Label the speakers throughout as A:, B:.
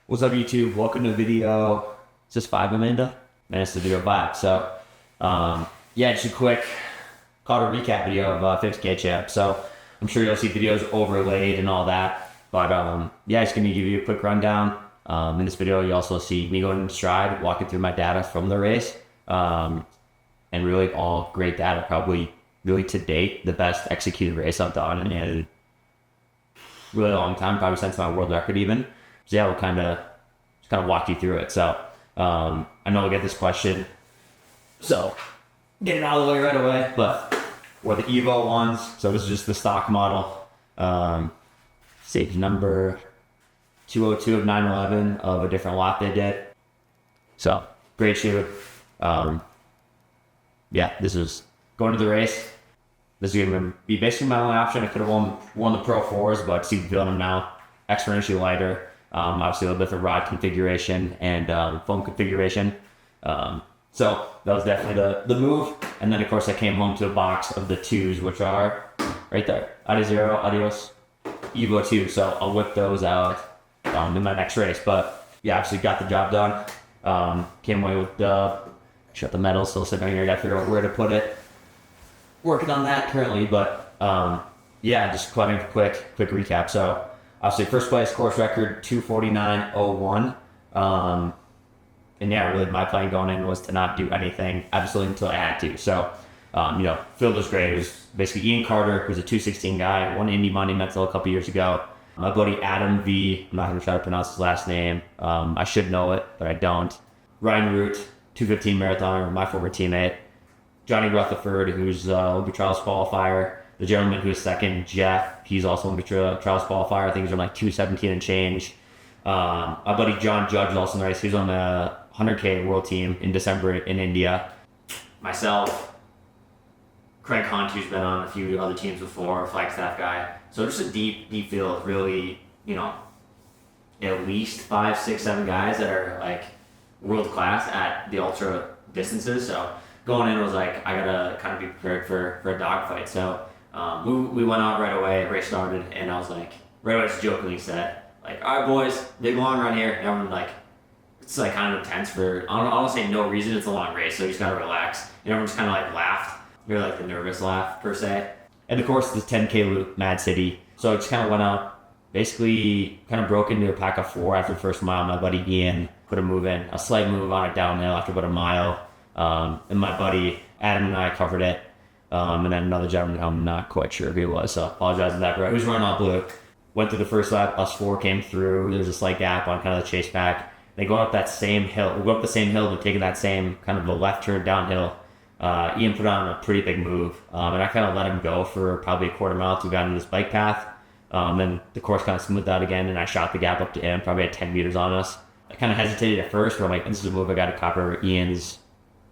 A: What's up, YouTube? Welcome to the video. It's just 5 minutes to video 5. So, yeah, just a quick call to recap video of 50K champ. So, I'm sure you'll see videos overlaid and all that. But, yeah, just going to give you a quick rundown. In this video, you also see me going into Stryd, walking through my data from the race. And really all great data, probably really to date, the best executed race I've done in a really long time, probably since my world record even. So yeah, we'll kind of walk you through it. So I know we'll get this question, so get it out of the way right away. But we're the Evo ones, so this is just the stock model. Stage number 202 of 911 of a different lot they did. So great shoe. Yeah, this is going to the race. This is going to be basically my only option. I could have won the Pro 4s, but see feeling them now. Exponentially lighter. Obviously a little bit of rod configuration and foam configuration. So that was definitely the move. And then of course I came home to a box of the 2s, which are right there. Adizero, Adios, Evo 2. So I'll whip those out in my next race. But yeah, obviously got the job done. Came away with shut the metal still sitting here. Got to figure out where to put it. Working on that currently, but yeah, just quite a quick recap. So obviously first place course record 2:49.01. And yeah, really my plan going in was to not do anything absolutely until I had to. So field was great. It was basically Ian Carter, who's a 216 guy, won Indy Monumental a couple years ago. My buddy Adam V, I'm not going to try to pronounce his last name. I should know it, but I don't. Ryan Root, 215 marathoner, my former teammate. Johnny Rutherford, who's Olympic Trials qualifier. The gentleman who is second, Jeff, he's also Olympic Trials qualifier. I think he's on like 217 and change. My buddy John Judge is also in the race. He's on the 100K world team in December in India. Myself, Craig Hunt, who's been on a few other teams before, Flagstaff guy. So just a deep field, really, at least 5, 6, 7 guys that are like world class at the ultra distances. So going in was like, I gotta kind of be prepared for a dogfight. So we went out right away, race started, and I was like, right away, just jokingly said, like, all right, boys, big long run here. And everyone like, it's like kind of intense for, I don't want to say no reason, it's a long race, so you just gotta relax. And everyone just kind of like laughed, really like the nervous laugh per se. And of course, this 10K loop, Mad City. So I just kind of went out, basically kind of broke into a pack of 4 after the first mile. My buddy Ian put a move in, a slight move on it downhill after about a mile. And my buddy Adam and I covered it. And then another gentleman, I'm not quite sure who he was, so I apologize for that, bro. He was running on blue. Went through the first lap, us 4 came through. There was a slight gap on kind of the chase pack. They go up that same hill. We go up the same hill, but taking that same kind of the left turn downhill. Ian put on a pretty big move. And I kind of let him go for probably a quarter mile till we got into this bike path. Then the course kind of smoothed out again, and I shot the gap up to him, probably at 10 meters on us. I kind of hesitated at first, but I'm like, this is a move I got to copper. Ian's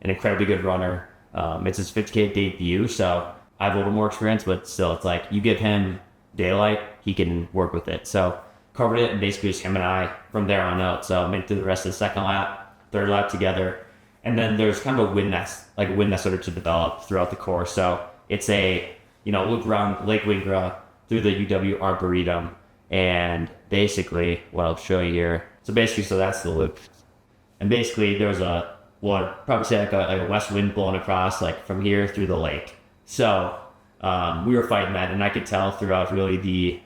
A: an incredibly good runner. It's his 50K debut, so I have a little more experience, but still, it's like, you give him daylight, he can work with it. So covered it, and basically just him and I from there on out. So made it through the rest of the second lap, third lap together. And then there's kind of a wind nest started to develop throughout the course. So it's a, loop around Lake Wingra through the UW Arboretum. And basically, what I'll show you here. So that's the loop. And basically there was probably say like a west wind blowing across like from here through the lake. So we were fighting that, and I could tell throughout kind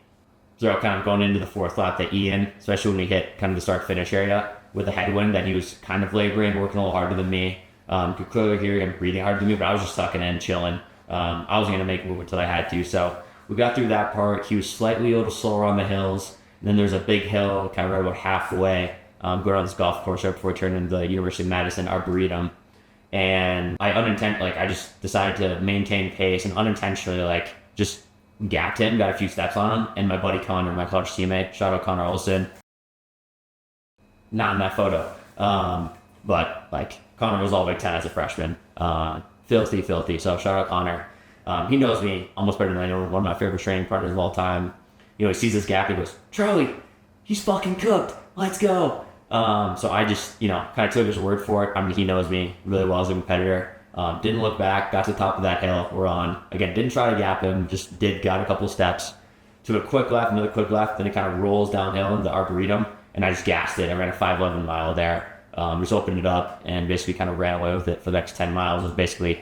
A: of going into the fourth lap that Ian, especially when we hit kind of the start finish area with the headwind, that he was kind of laboring, working a little harder than me. Could clearly hear him breathing harder than me, but I was just sucking in, chilling. I was gonna make a move until I had to. So we got through that part. He was slightly a little slower on the hills. And then there's a big hill kind of right about halfway. Go around this golf course right before turning into the University of Madison Arboretum. And I just decided to maintain pace and unintentionally just gapped him, got a few steps on him. And my buddy Connor, my college teammate, shout out Connor Olson, not in that photo. But Connor was all Big Ten as a freshman. Filthy. So shout out Connor. He knows me almost better than I know. One of my favorite training partners of all time. He sees this gap, he goes, Charlie, he's fucking cooked. Let's go. So I just, kind of took his word for it. I mean, he knows me really well as a competitor. Didn't look back, got to the top of that hill we're on. Again, didn't try to gap him, got a couple steps. Took a quick left, another quick left, then it kind of rolls downhill into the Arboretum. and I just gassed it. I ran a 5:11 mile there. Just opened it up and basically kind of ran away with it for the next 10 miles. It was basically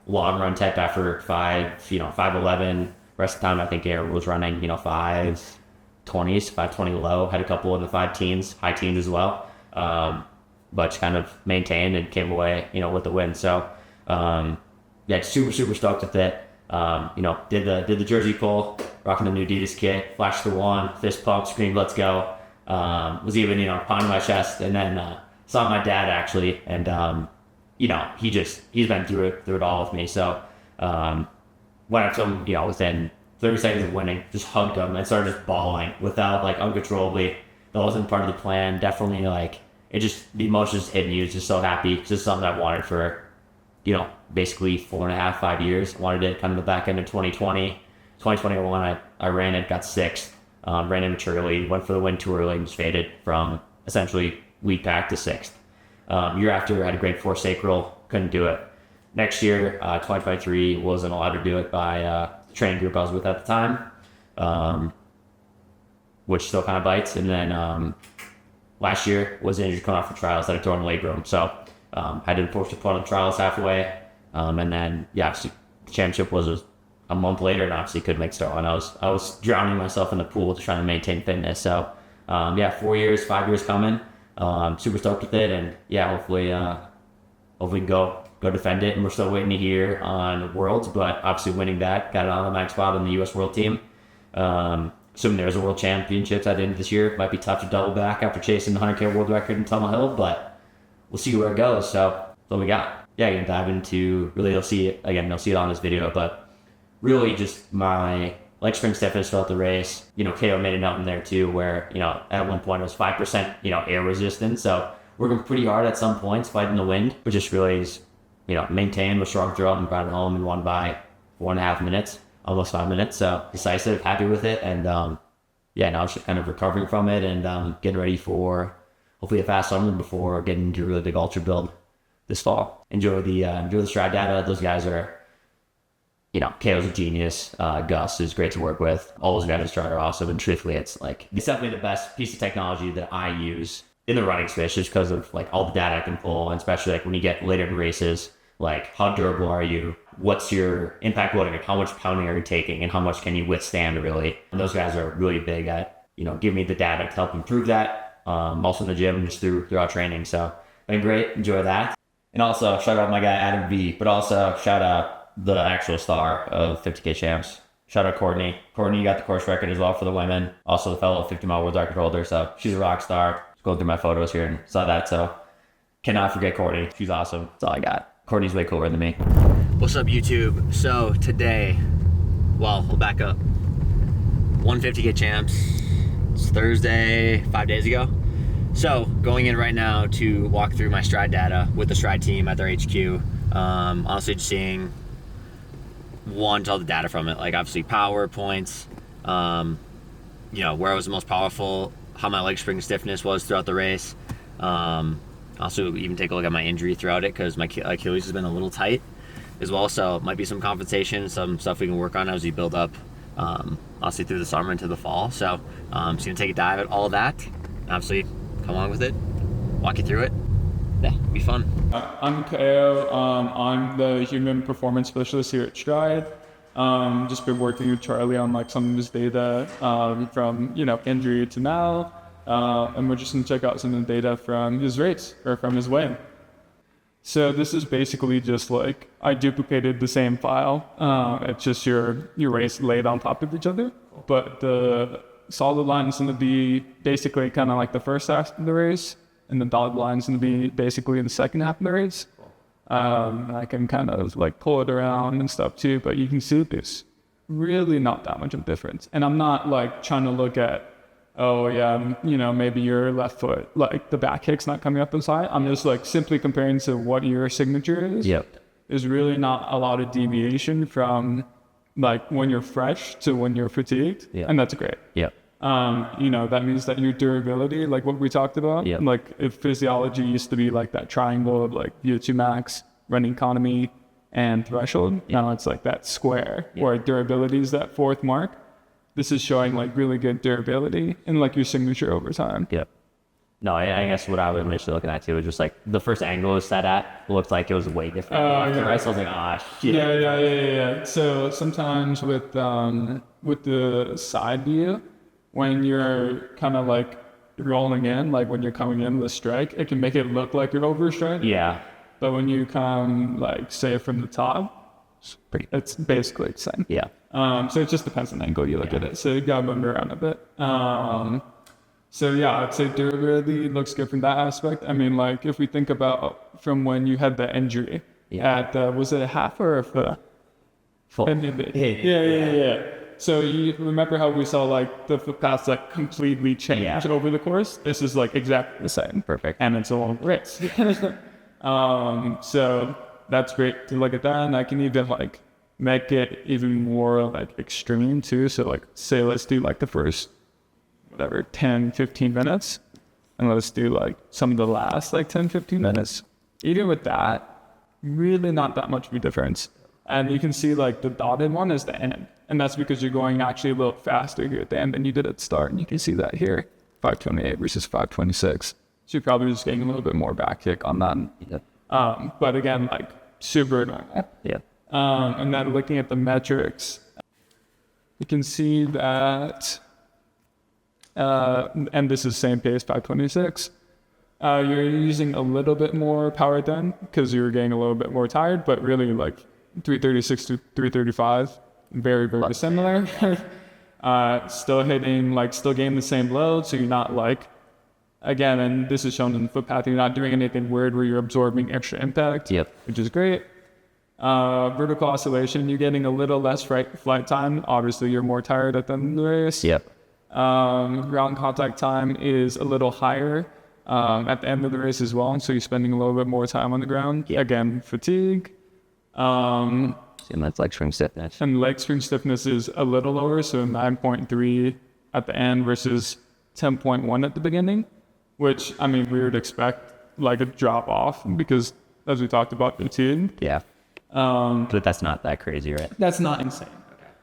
A: long run type effort, 5:11. Rest of the time, I think Aaron was running, 5:20s, 5:20 low. Had a couple of the 5 teens, high teens as well. But just kind of maintained and came away, with the win. So, yeah, super, super stoked with it. Did the jersey pull, rocking the new Adidas kit, flashed the one, fist pump, screamed, "Let's go." Was even, pounding my chest, and then, saw my dad actually, and he's been through it all with me. So went up to him, within 30 seconds of winning, just hugged him and started just bawling without uncontrollably. That wasn't part of the plan. Definitely the emotions hitting you. Just so happy because it's something I wanted for basically 4.5, 5 years. I wanted it kind of the back end of 2020, 2021. I ran it, got sixth, ran immaturely, went for the win too early, and just faded from essentially week back to sixth. Year after, I had a grade 4 sacral, couldn't do it. Next year, 2023, wasn't allowed to do it by the training group I was with at the time, which still kind of bites. And then last year was injured coming off the trials, had a torn labrum, so had to force to put on the trials halfway. And then obviously the championship was a month later, and obviously couldn't make Starline. I was drowning myself in the pool to try to maintain fitness. So 4 years, 5 years coming. Super stoked with it, and hopefully go defend it. And we're still waiting to hear on Worlds, but obviously winning that, got it on the max spot in the U.S. World Team. Assuming there's a World Championships at the end of this year, might be tough to double back after chasing the 100K world record in Tunnel Hill, but we'll see where it goes. So that's what we got. Yeah, gonna dive into, really they'll see it on this video, but really just my leg spring stiffness throughout the race. KO made a note in there too, where, at one point it was 5%, air resistance. So working pretty hard at some points, fighting the wind, but just really, maintained, was strong throughout and brought it home and won by 4.5 minutes, almost 5 minutes. So decisive, happy with it. And, now it's just kind of recovering from it and, getting ready for hopefully a fast summer before getting into a really big ultra build this fall. Enjoy the Stryd data. Those guys are, KO's a genius. Gus is great to work with. All those guys at Stryd are awesome. And truthfully, it's definitely the best piece of technology that I use in the running space, just because of all the data I can pull, and especially when you get later in races, how durable are you? What's your impact loading? How much pounding are you taking, and how much can you withstand really? And those guys are really big at giving me the data to help improve that. Also in the gym, just throughout training. So been great. Enjoy that. And also shout out my guy Adam V, but also shout out the actual star of 50K champs. Shout out Courtney. Courtney got the course record as well for the women. Also the fellow 50-mile world record holder. So she's a rock star. Just going through my photos here and saw that. So cannot forget Courtney. She's awesome. That's all I got. Courtney's way cooler than me. What's up, YouTube? So today, we'll back up. 150K champs. It's Thursday, 5 days ago. So going in right now to walk through my Stryd data with the Stryd team at their HQ. Honestly, just seeing all the data from it, obviously power points, where I was the most powerful, how my leg spring stiffness was throughout the race. Also even take a look at my injury throughout it, because my Achilles has been a little tight as well. So it might be some compensation, some stuff we can work on as we build up, obviously through the summer into the fall. So just gonna take a dive at all of that. Obviously, come along with it, walk you through it. Yeah, it'll be fun.
B: I'm KO. I'm the human performance specialist here at Stryd. Just been working with Charlie on some of his data from injury to now, and we're just gonna check out some of the data from his race or from his win. So this is basically just I duplicated the same file. It's just your race laid on top of each other, but the solid line is gonna be basically kind of the first half of the race, and the dotted line is going to be basically in the second half of the race. I can kind of pull it around and stuff too, but you can see there's really not that much of a difference. And I'm not trying to look at, maybe your left foot, the back kick's not coming up inside. I'm just simply comparing to what your signature is.
A: Yep.
B: There's really not a lot of deviation from when you're fresh to when you're fatigued.
A: Yep.
B: And that's great.
A: Yep.
B: That means that your durability, what we talked about,
A: yep.
B: If physiology used to be that triangle of VO2 max, running economy, and threshold, yep. Now it's that square, yep. Where durability is that fourth mark. This is showing really good durability and your signature over time.
A: Yep. No, I guess what I was initially looking at too was just like the first angle it was set at looked like it was way different.
B: Yeah.
A: Right? So I was like, ah, shit.
B: Yeah. So sometimes with the side view, when you're kind of like rolling in, like when you're coming in the strike, it can make it look like you're over strike.
A: Yeah.
B: But when you come like say from the top, it's basically the same.
A: Yeah.
B: So it just depends on the angle you look at it. So you gotta move around a bit. So yeah, I'd say durability looks good from that aspect. I mean, like if we think about from when you had the injury at was it a half or a foot?
A: Full.
B: Yeah. So you remember how we saw like the foot paths like completely change over the course? This is like exactly the same.
A: Perfect.
B: And it's a long race. So that's great to look at that, and I can even like make it even more like extreme too. So like say let's do like the first 10, 15 minutes, and let's do like some of the last like 10, 15 minutes. Even with that, really not that much of a difference. And you can see like the dotted one is the end, and that's because you're going actually a little faster here at the end than you did at the start. And you can see that here, 528 versus 526. So you're probably just getting a little bit more back kick on that.
A: Yeah.
B: But again, like super normal.
A: Yeah.
B: And then looking at the metrics, you can see that, and this is same pace, 526. You're using a little bit more power then because you're getting a little bit more tired, but really like 336 to 335, very, very similar. Still hitting, like still getting the same load, so you're not like, again, and this is shown in the footpath, you're not doing anything weird where you're absorbing extra impact, which is great. Vertical oscillation, you're getting a little less flight time. Obviously, you're more tired at the end of the race. Ground contact time is a little higher at the end of the race as well, so you're spending a little bit more time on the ground. Again, fatigue.
A: And that's leg string stiffness.
B: And leg string stiffness is a little lower, so 9.3 at the end versus 10.1 at the beginning, which, I mean, we would expect like a drop off because, as we talked about, fatigue.
A: Yeah. But that's not that crazy, right?
B: That's not insane.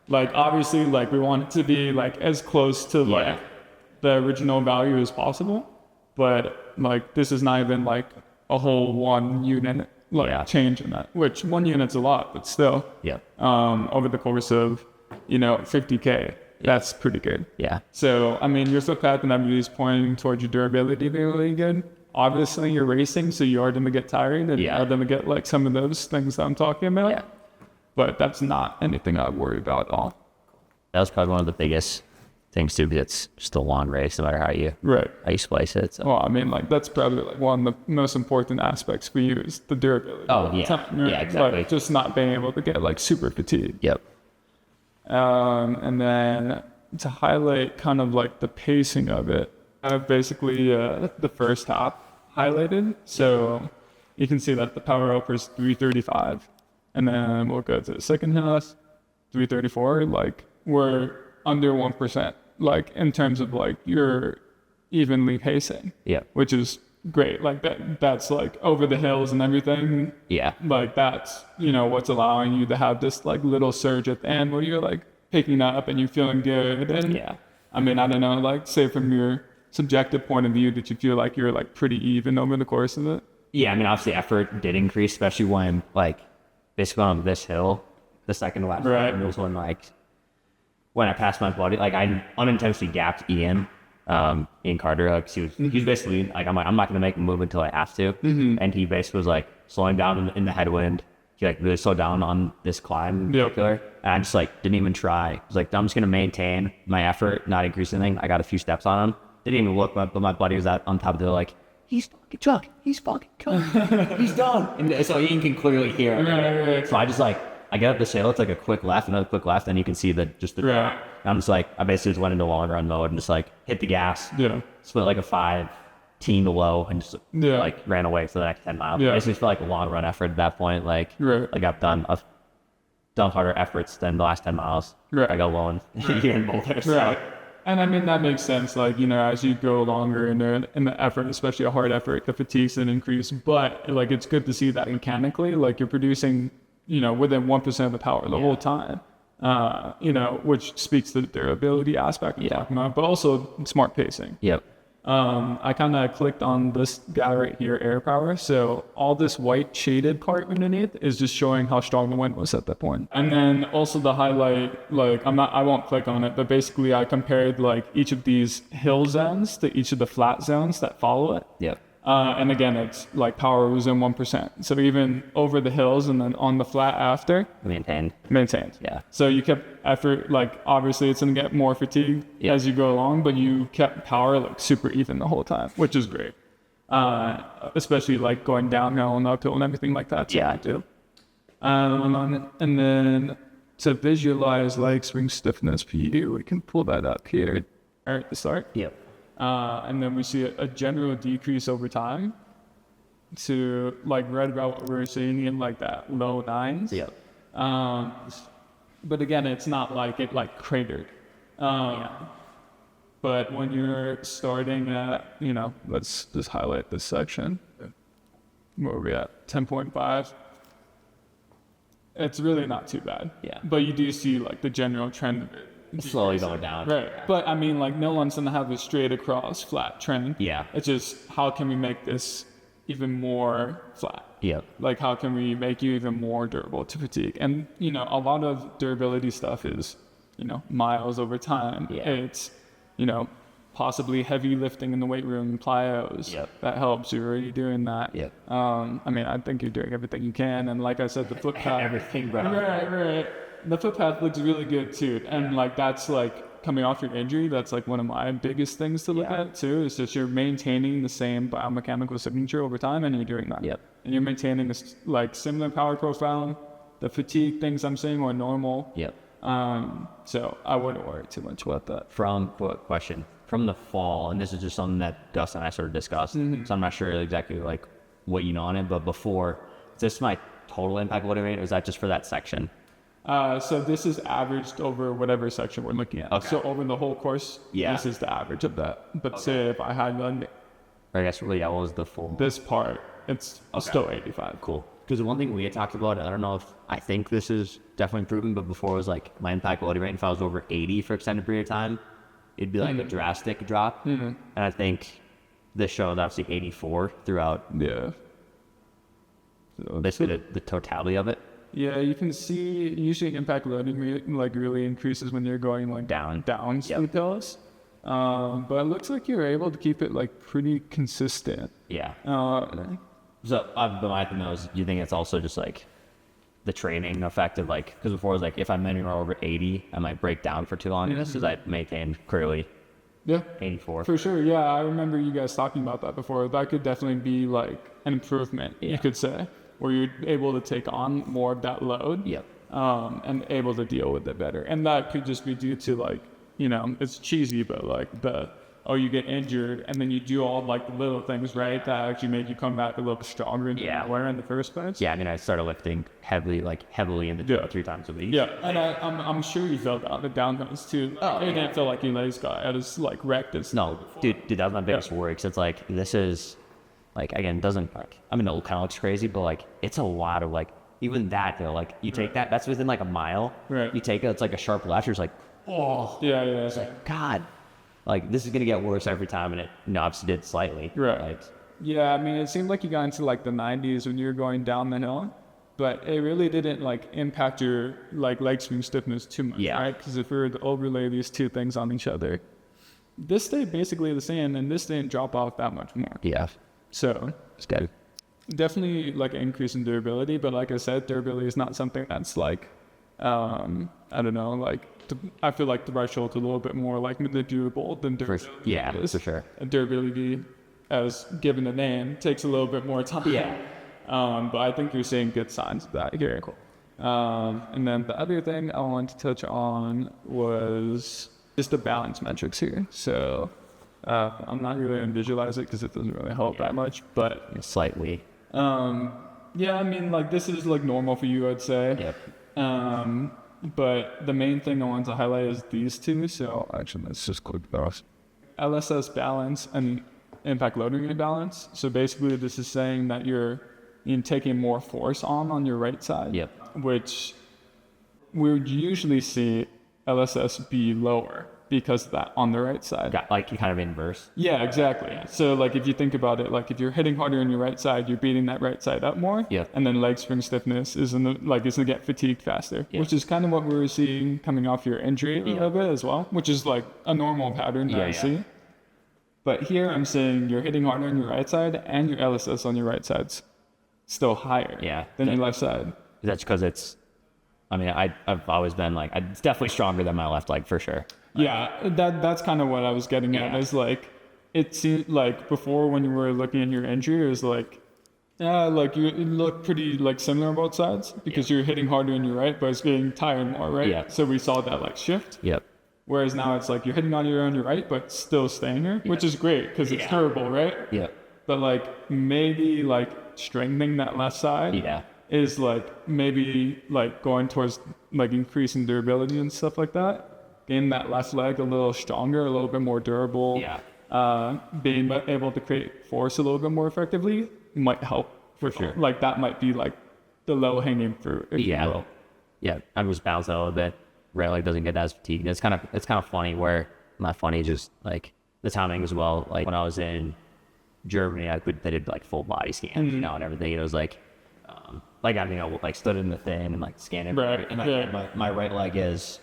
B: Like, obviously, like, we want it to be, like, as close to, like, the original value as possible. But, like, this is not even, like, a whole 1 unit, like, change in that. Which, 1 unit's a lot, but still. Over the course of, 50K, that's pretty good. So, I mean, your foot path and everybody is pointing towards your durability being really good. Obviously, you're racing, so you are going to get tired, and you are going to get, like, some of those things that I'm talking about. But that's not anything I worry about at all.
A: That was probably one of the biggest things too, because it's just a long race, no matter how you splice it. So.
B: Well, I mean, like that's probably like one of the most important aspects for you is the durability.
A: Exactly.
B: Like, just not being able to get like super fatigued. And then to highlight kind of like the pacing of it, I have basically the first half highlighted. So you can see that the power up is 335. And then we'll go to the second half, 334, like we're under 1%, like in terms of like you're evenly pacing. Which is great. Like that's like over the hills and everything. Like that's, what's allowing you to have this like little surge at the end where you're like picking up and you're feeling good. And I mean, I don't know, like say from your subjective point of view, did you feel like you're like pretty even over the course of it?
A: I mean, obviously effort did increase, especially when like, basically on this hill, the second to last one was when I passed my buddy, like I unintentionally gapped Ian Carter, like he was basically like, I'm not gonna make a move until I have to, and he basically was like slowing down in the headwind. He like really slowed down on this climb in particular, and I just like didn't even try. I was like, I'm just gonna maintain my effort, not increase anything. I got a few steps on him. Didn't even look, but my buddy was on top of the like, he's fucking Chuck. He's fucking Chuck. He's done. And so Ian can clearly hear it. So I just like, I get up this hill. It's like a quick left, another quick left, and you can see the. And I'm just like, I basically just went into long run mode and just like hit the gas. Split like a 5 to low and just like ran away for the next 10 miles. Basically felt like a long run effort at that point. Like I've done harder efforts than the last 10 miles. I go low here in Boulder. So.
B: And I mean, that makes sense. Like, as you go longer in the effort, especially a hard effort, the fatigue's an increase. But like, it's good to see that mechanically, like you're producing, within 1% of the power the whole time, which speaks to the durability aspect we're talking about, but also smart pacing. I kind of clicked on this guy right here, air power. So all this white shaded part underneath is just showing how strong the wind was at that point. And then also the highlight, like I won't click on it, but basically I compared like each of these hill zones to each of the flat zones that follow it.
A: Yep.
B: And again, it's like power was in 1%. So even over the hills and then on the flat after,
A: Maintained.
B: Yeah. So you kept effort, like obviously it's going to get more fatigue as you go along, but you kept power like super even the whole time, which is great. Especially like going downhill and uphill and everything like that.
A: Yeah, I do.
B: And then to visualize like swing stiffness for you, we can pull that up here at the start.
A: Yep.
B: And then we see a general decrease over time to like right about what we were seeing in like that low 9s.
A: Yep.
B: But again, it's not like it like cratered. But when you're starting at, you know, let's just highlight this section. Where are we at? 10.5. It's really not too bad.
A: Yeah.
B: But you do see like the general trend of it.
A: Slowly going down.
B: Right. But I mean, like, no one's gonna have a straight across flat trend.
A: Yeah.
B: It's just how can we make this even more flat?
A: Yep.
B: Like, how can we make you even more durable to fatigue? And you know, a lot of durability stuff is, you know, miles over time.
A: Yeah.
B: It's, you know, possibly heavy lifting in the weight room, plyos.
A: Yep.
B: That helps. You're already doing that.
A: Yep.
B: I mean, I think you're doing everything you can. And like I said, the foot path.
A: Everything, bro.
B: Right. The footpath looks really good too, and like that's like coming off your injury. That's like one of my biggest things to look at too. Is just you're maintaining the same biomechanical signature over time, and you're doing that.
A: Yep.
B: And you're maintaining this like similar power profile. The fatigue things I'm seeing are normal.
A: Yep.
B: So I wouldn't worry too much about that.
A: From the fall, and this is just something that Dustin and I sort of discussed. So I'm not sure exactly like what you know on it, but before, is this my total impact loading rate, or is that just for that section?
B: So this is averaged over whatever section we're looking at.
A: Okay.
B: So over the whole course, this is the average of that. But say if I had done
A: I guess really, what was the full?
B: this part, it's still 85.
A: Cool. Because the one thing we had talked about, I don't know if I think this is definitely proven, but before it was like my impact loading rate, if I was over 80 for extended period of time, it'd be like a drastic drop. And I think this showed obviously 84 throughout
B: Yeah. So
A: basically the totality of it.
B: yeah, you can see usually impact loading rate like really increases when you're going like down steep hills. But it looks like you're able to keep it like pretty consistent.
A: Yeah. So but my thing though is, do you think it's also just like the training effect of like, because before it was like if I'm anywhere over 80, I might break down for too long. And this is I maintained clearly
B: Yeah.
A: 84.
B: For sure, yeah. I remember you guys talking about that before. That could definitely be like an improvement, you could say, where you're able to take on more of that load.
A: Yep.
B: And able to deal with it better. And that could just be due to like, you know, it's cheesy, but like you get injured and then you do all like the little things, right, that actually made you come back a little stronger than you were in the first place.
A: Yeah, I mean, I started lifting heavily in the gym 3 times a week.
B: Yeah, and I'm sure you felt out the downhills too. Oh, you didn't feel like your legs got as like wrecked as
A: No, dude, that was my biggest worry. Cause it's like, this is like, again, doesn't like, I mean, it kind of looks crazy, but like, it's a lot of like, even that though, like you take that's within like a mile.
B: Right.
A: You take it, it's like a sharp left, you're just like, oh.
B: Yeah.
A: It's like, God, like this is going to get worse every time. And it, obviously did slightly.
B: Right.
A: Like,
B: yeah, I mean, it seemed like you got into like the 90s when you were going down the hill, but it really didn't like impact your like leg swing stiffness too much, right? Because if we were to overlay these two things on each other, this stayed basically the same and this didn't drop off that much more.
A: Yeah.
B: So
A: It's good.
B: Definitely like an increase in durability, but like I said, durability is not something that's like, I don't know, like I feel like the threshold's a little bit more like manipulable than durability.
A: For sure.
B: And durability, as given the name, takes a little bit more time.
A: Yeah.
B: But I think you're seeing good signs of that here. Cool. And then the other thing I wanted to touch on was just the balance metrics here. So I'm not really going to visualize it because it doesn't really help that much, but
A: Slightly.
B: yeah, I mean, like this is like normal for you, I'd say.
A: Yep.
B: But the main thing I wanted to highlight is these two. So actually, let's just click those. LSS balance and impact loading rate balance. So basically, this is saying that you're taking more force on your right side.
A: Yep.
B: Which we would usually see LSS be lower. because of that on the right side.
A: Got like kind of inverse.
B: Yeah, exactly. So like if you think about it, like if you're hitting harder on your right side, you're beating that right side up more.
A: Yeah.
B: And then leg spring stiffness is gonna get fatigued faster,
A: Yeah.
B: which is kind of what we were seeing coming off your injury a little bit as well, which is like a normal pattern that I see. But here I'm saying you're hitting harder on your right side and your LSS on your right side's still higher than your left side.
A: That's because it's, I mean, I've always been like, it's definitely stronger than my left leg for sure.
B: Yeah, that's kind of what I was getting at. Is like, it seemed like before when you were looking at your injury, it was like, like you look pretty like similar on both sides because you're hitting harder on your right, but it's getting tired more, right?
A: Yeah.
B: So we saw that like shift.
A: Yep.
B: Whereas now it's like you're hitting on your right, but still staying here, which is great because it's durable, right?
A: Yep.
B: But like maybe like strengthening that left side is like maybe like going towards like increasing durability and stuff like that. Getting that left leg a little stronger, a little bit more durable. Being able to create force a little bit more effectively might help for sure. Like that might be like the low hanging fruit. If you will.
A: Yeah. I just bounce out a little bit. Right leg doesn't get as fatigued. It's kind of funny where, not funny, just like the timing as well. Like when I was in Germany, I did like full body scans, you know, and everything. It was like I you know, like stood in the thing and like scanned it.
B: Right.
A: And my right leg is,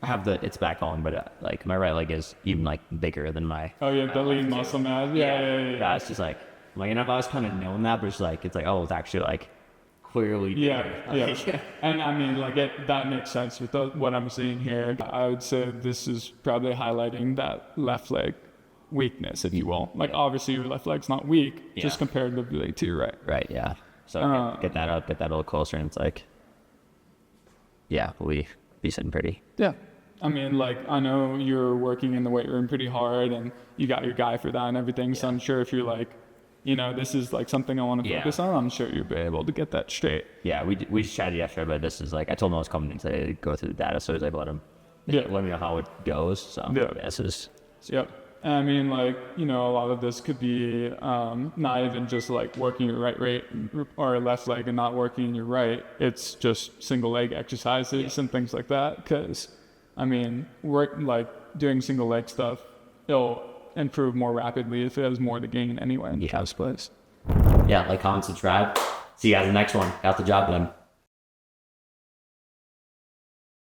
A: I have it's back on, but like my right leg is even like bigger than my.
B: Oh yeah, the lean muscle mass. Yeah.
A: It's just like you know, if I was kind of knowing that, but it's like it's actually like clearly.
B: Yeah. And I mean, like that makes sense with what I'm seeing here. I would say this is probably highlighting that left leg weakness, if you will. Like obviously your left leg's not weak, just comparatively to your right.
A: Right. Yeah. So get that up, get that a little closer, and it's like, we'll be sitting pretty.
B: Yeah. I mean, like, I know you're working in the weight room pretty hard and you got your guy for that and everything. So I'm sure if you're like, you know, this is like something I want to focus on, I'm sure you'll be able to get that straight.
A: Yeah, we chatted yesterday, but this is like, I told him I was coming in today to go through the data, so I was able to let me know how it goes. So this is.
B: Yep. And I mean, like, you know, a lot of this could be not even just like working your right or left leg and not working your right. It's just single leg exercises and things like that. Because, I mean, doing single leg stuff, it'll improve more rapidly if it has more to gain anyway in the first place.
A: Yeah, like, comment, subscribe. See you guys in the next one. Got the job done.